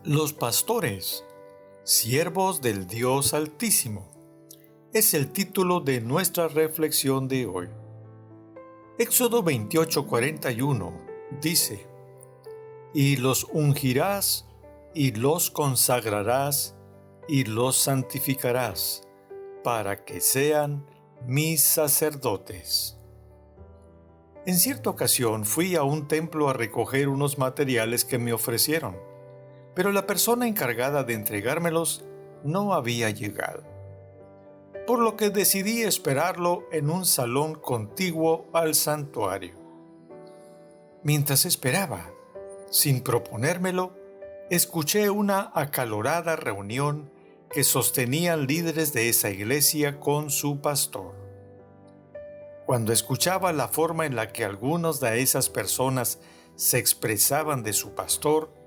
Los pastores, siervos del Dios Altísimo, es el título de nuestra reflexión de hoy. Éxodo 28:41 dice: Y los ungirás, y los consagrarás, y los santificarás, para que sean mis sacerdotes. En cierta ocasión fui a un templo a recoger unos materiales que me ofrecieron, pero la persona encargada de entregármelos no había llegado, por lo que decidí esperarlo en un salón contiguo al santuario. Mientras esperaba, sin proponérmelo, escuché una acalorada reunión que sostenían líderes de esa iglesia con su pastor. Cuando escuchaba la forma en la que algunos de esas personas se expresaban de su pastor,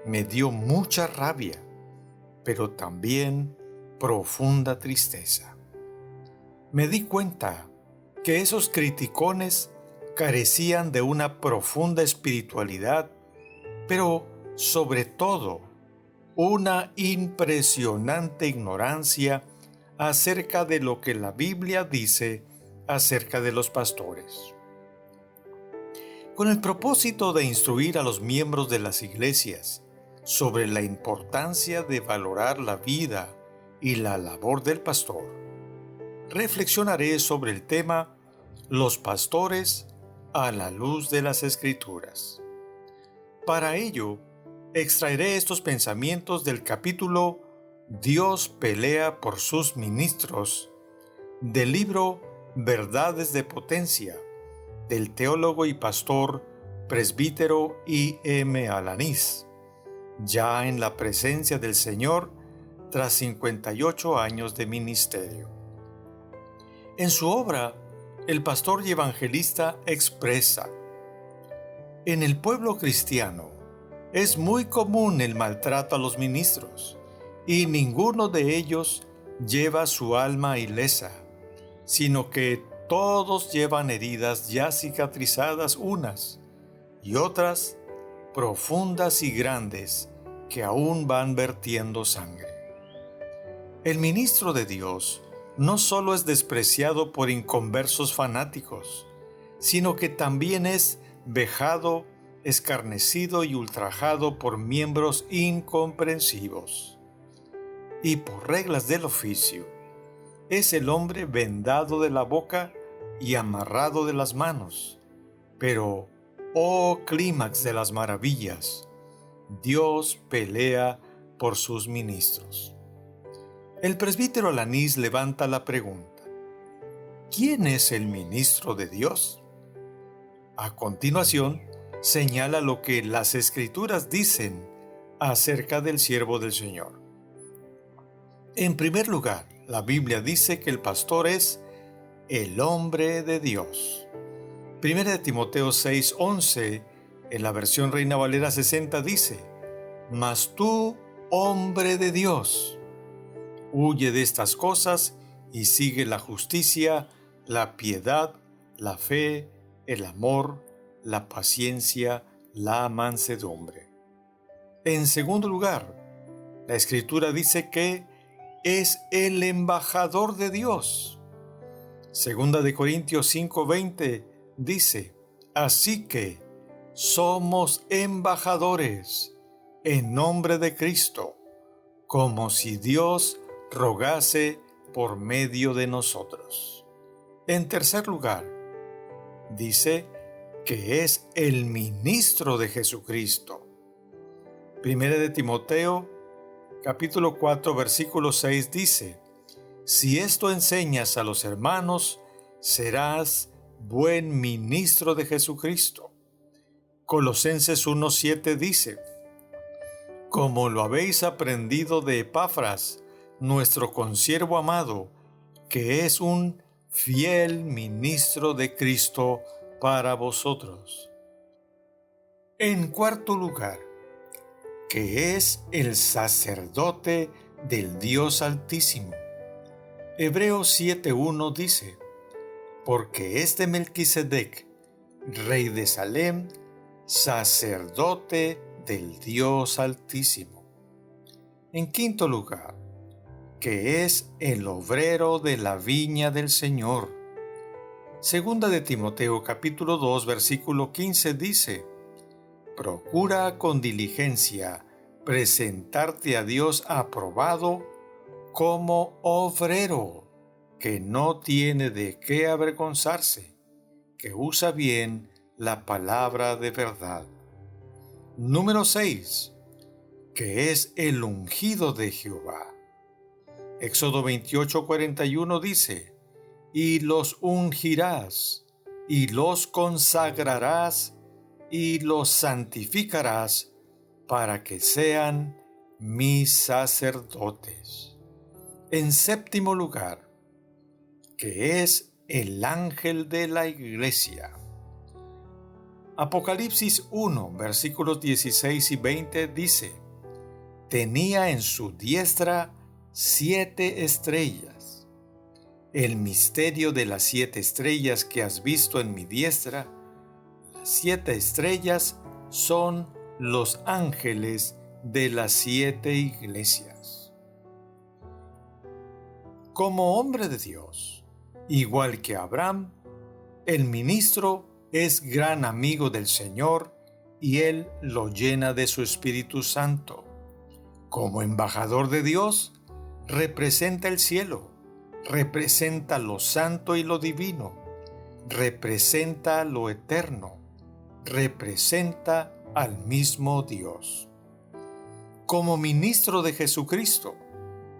me dio mucha rabia, pero también profunda tristeza. Me di cuenta que esos criticones carecían de una profunda espiritualidad, pero sobre todo una impresionante ignorancia acerca de lo que la Biblia dice acerca de los pastores. Con el propósito de instruir a los miembros de las iglesias sobre la importancia de valorar la vida y la labor del pastor, reflexionaré sobre el tema Los pastores a la luz de las Escrituras. Para ello, extraeré estos pensamientos del capítulo Dios pelea por sus ministros, del libro Verdades de Potencia, del teólogo y pastor presbítero I.M. Alanís, ya en la presencia del Señor tras 58 años de ministerio. En su obra, el pastor y evangelista expresa: en el pueblo cristiano es muy común el maltrato a los ministros, y ninguno de ellos lleva su alma ilesa, sino que todos llevan heridas ya cicatrizadas unas y otras profundas y grandes que aún van vertiendo sangre. El ministro de Dios no solo es despreciado por inconversos fanáticos, sino que también es vejado, escarnecido y ultrajado por miembros incomprensivos. Y por reglas del oficio, es el hombre vendado de la boca y amarrado de las manos. Pero, oh clímax de las maravillas, Dios pelea por sus ministros. El presbítero Alanís levanta la pregunta: ¿quién es el ministro de Dios? A continuación, señala lo que las Escrituras dicen acerca del siervo del Señor. En primer lugar, la Biblia dice que el pastor es el hombre de Dios. Primera de Timoteo 6:11, en la versión Reina Valera 60, dice: Mas tú, hombre de Dios, huye de estas cosas y sigue la justicia, la piedad, la fe, el amor, la paciencia, la mansedumbre. En segundo lugar, la Escritura dice que es el embajador de Dios. Segunda de Corintios 5:20 dice: Así que somos embajadores en nombre de Cristo, como si Dios rogase por medio de nosotros. En tercer lugar, dice que es el ministro de Jesucristo. Primera de Timoteo, capítulo 4, versículo 6 dice: Si esto enseñas a los hermanos, serás buen ministro de Jesucristo. Colosenses 1:7 dice: Como lo habéis aprendido de Epafras, nuestro consiervo amado, que es un fiel ministro de Cristo para vosotros. En cuarto lugar, que es el sacerdote del Dios Altísimo. Hebreos 7:1 dice: Porque este Melquisedec, rey de Salem, sacerdote del Dios Altísimo. En quinto lugar, que es el obrero de la viña del Señor. Segunda de Timoteo capítulo 2 versículo 15 dice: procura con diligencia presentarte a Dios aprobado como obrero, que no tiene de qué avergonzarse, que usa bien la palabra de verdad. Número 6, que es el ungido de Jehová. Éxodo 28:41 dice: y los ungirás, y los consagrarás, y los santificarás, para que sean mis sacerdotes. En séptimo lugar, que es el ángel de la iglesia. Apocalipsis 1, versículos 16 y 20 dice: tenía en su diestra 7 estrellas. El misterio de las 7 estrellas que has visto en mi diestra, las 7 estrellas son los ángeles de las 7 iglesias. Como hombre de Dios, igual que Abraham, el ministro es gran amigo del Señor y él lo llena de su Espíritu Santo. Como embajador de Dios, representa el cielo, representa lo santo y lo divino, representa lo eterno, representa al mismo Dios. Como ministro de Jesucristo,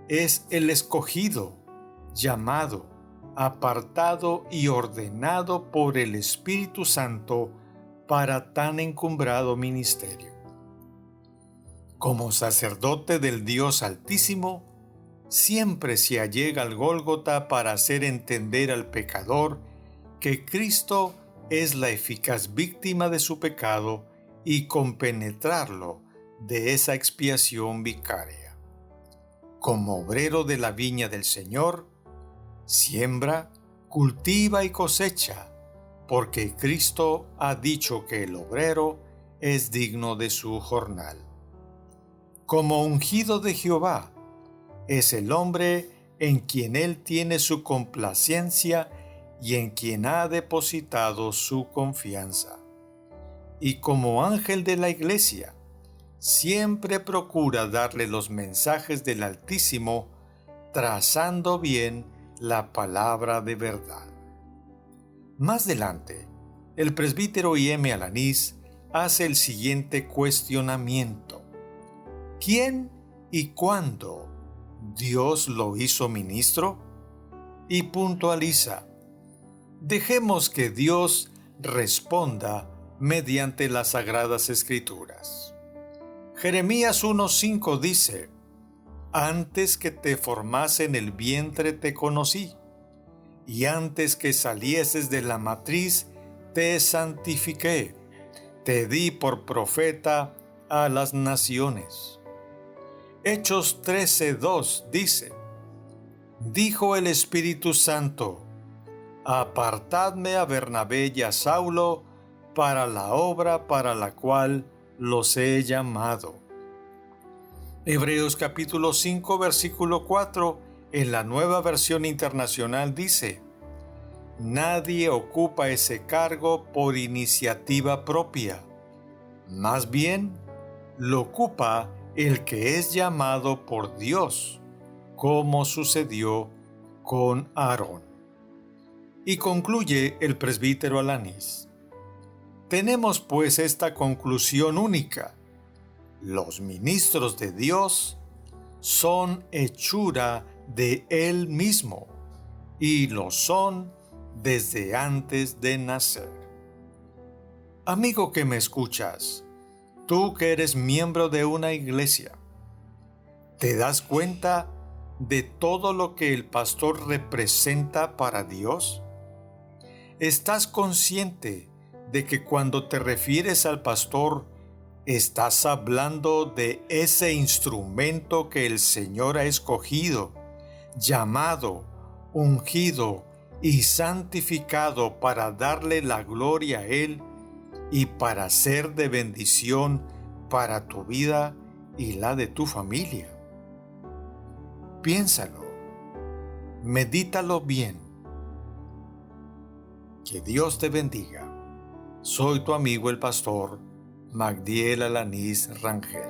es el escogido, llamado, apartado y ordenado por el Espíritu Santo para tan encumbrado ministerio. Como sacerdote del Dios Altísimo, siempre se allega al Gólgota para hacer entender al pecador que Cristo es la eficaz víctima de su pecado y compenetrarlo de esa expiación vicaria. Como obrero de la viña del Señor, siembra, cultiva y cosecha, porque Cristo ha dicho que el obrero es digno de su jornal. Como ungido de Jehová, es el hombre en quien Él tiene su complacencia y en quien ha depositado su confianza. Y como ángel de la iglesia, siempre procura darle los mensajes del Altísimo, trazando bien la palabra de verdad. Más adelante, el presbítero I.M. Alanís hace el siguiente cuestionamiento: ¿quién y cuándo Dios lo hizo ministro? Y puntualiza: dejemos que Dios responda mediante las Sagradas Escrituras. Jeremías 1:5 dice: antes que te formase en el vientre te conocí, y antes que salieses de la matriz te santifiqué, te di por profeta a las naciones. Hechos 13:2 dice: dijo el Espíritu Santo: apartadme a Bernabé y a Saulo para la obra para la cual los he llamado. Hebreos capítulo 5 versículo 4 en la Nueva Versión Internacional dice: nadie ocupa ese cargo por iniciativa propia, más bien lo ocupa el que es llamado por Dios, como sucedió con Aarón. Y concluye el presbítero Alanís: tenemos pues esta conclusión única: los ministros de Dios son hechura de Él mismo, y lo son desde antes de nacer. Amigo que me escuchas, tú que eres miembro de una iglesia, ¿te das cuenta de todo lo que el pastor representa para Dios? ¿Estás consciente de que cuando te refieres al pastor, estás hablando de ese instrumento que el Señor ha escogido, llamado, ungido y santificado para darle la gloria a Él y para ser de bendición para tu vida y la de tu familia? Piénsalo, medítalo bien. Que Dios te bendiga. Soy tu amigo el pastor Magdiel Alanís Rangel.